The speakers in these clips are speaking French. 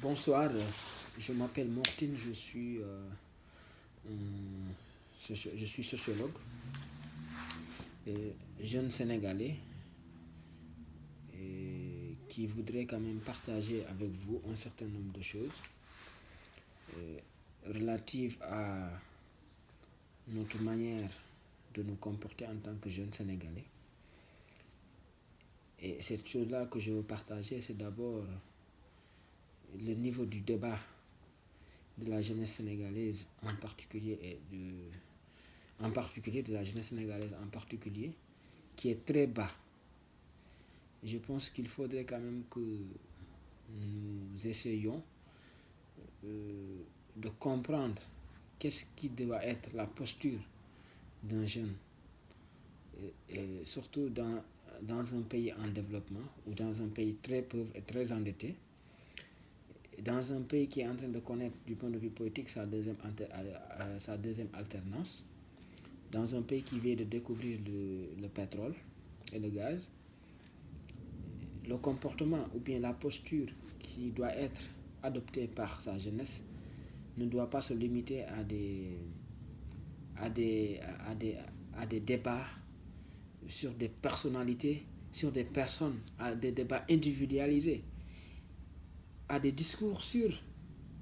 Bonsoir, je m'appelle Mortine, je suis sociologue, jeune Sénégalais qui voudrait quand même partager avec vous un certain nombre de choses relatives à notre manière de nous comporter en tant que jeunes Sénégalais. Et cette chose-là que je veux partager, c'est d'abord le niveau du débat de la jeunesse sénégalaise en particulier de la jeunesse sénégalaise en particulier, qui est très bas. Je pense qu'il faudrait quand même que nous essayions de comprendre qu'est-ce qui doit être la posture d'un jeune, et surtout dans un pays en développement ou dans un pays très pauvre et très endetté, dans un pays qui est en train de connaître du point de vue politique sa deuxième alternance, dans un pays qui vient de découvrir le pétrole et le gaz. Le comportement ou bien la posture qui doit être adoptée par sa jeunesse ne doit pas se limiter à des débats sur des personnalités, sur des personnes, à des débats individualisés, à des discours sur,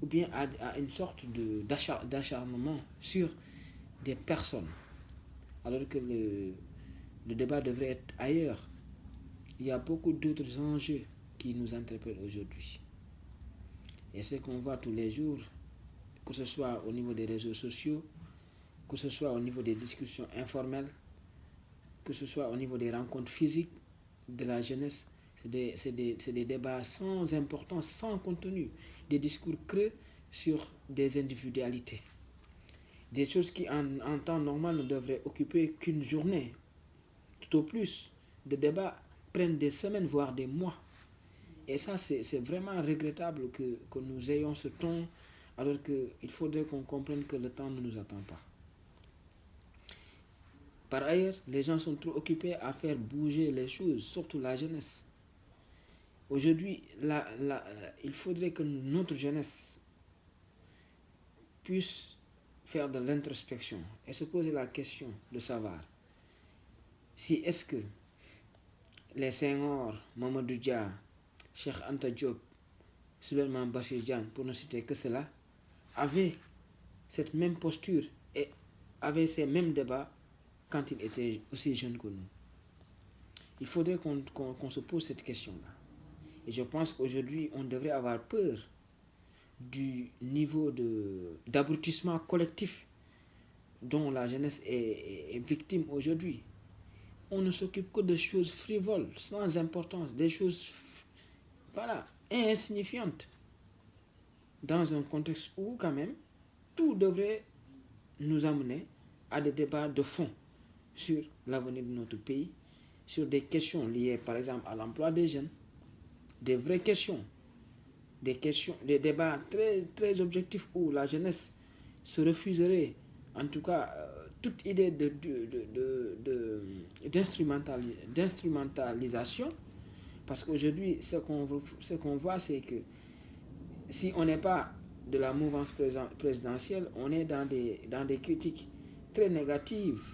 ou bien à une sorte d'acharnement sur des personnes, alors que le débat devrait être ailleurs. Il y a beaucoup d'autres enjeux qui nous interpellent aujourd'hui. Et ce qu'on voit tous les jours, que ce soit au niveau des réseaux sociaux, que ce soit au niveau des discussions informelles, que ce soit au niveau des rencontres physiques de la jeunesse, c'est des débats sans importance, sans contenu, des discours creux sur des individualités. Des choses qui en temps normal ne devraient occuper qu'une journée, tout au plus. Des débats prennent des semaines, voire des mois. Et ça, c'est vraiment regrettable que nous ayons ce ton, alors qu'il faudrait qu'on comprenne que le temps ne nous attend pas. Par ailleurs, les gens sont trop occupés à faire bouger les choses, surtout la jeunesse. Aujourd'hui, il faudrait que notre jeunesse puisse faire de l'introspection et se poser la question de savoir si est-ce que les Senghor, Mamadou Dia, Cheikh Anta Diop, Souleymane Bachir Diagne, pour ne citer que cela, avaient cette même posture et avaient ces mêmes débats quand ils étaient aussi jeunes que nous. Il faudrait qu'on se pose cette question-là. Et je pense qu'aujourd'hui, on devrait avoir peur du niveau d'abrutissement collectif dont la jeunesse est victime aujourd'hui. On ne s'occupe que de choses frivoles, sans importance, des choses insignifiantes, dans un contexte où quand même tout devrait nous amener à des débats de fond sur l'avenir de notre pays, sur des questions liées par exemple à l'emploi des jeunes, des vraies questions, des débats très, très objectifs où la jeunesse se refuserait, en tout cas, toute idée d'instrumentalisation, parce qu'aujourd'hui, ce qu'on voit, c'est que si on n'est pas de la mouvance présidentielle, on est dans des critiques très négatives.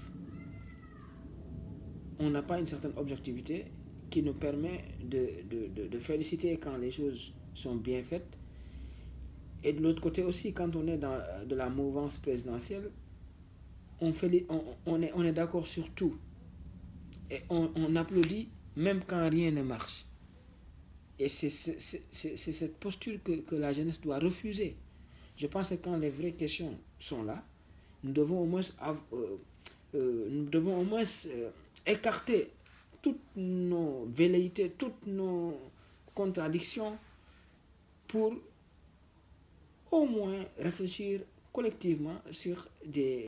On n'a pas une certaine objectivité qui nous permet de féliciter quand les choses sont bien faites. Et de l'autre côté aussi, quand on est de la mouvance présidentielle, on est d'accord sur tout. Et on applaudit même quand rien ne marche. Et c'est cette posture que la jeunesse doit refuser. Je pense que quand les vraies questions sont là, nous devons au moins écarter toutes nos velléités, toutes nos contradictions pour au moins réfléchir collectivement sur des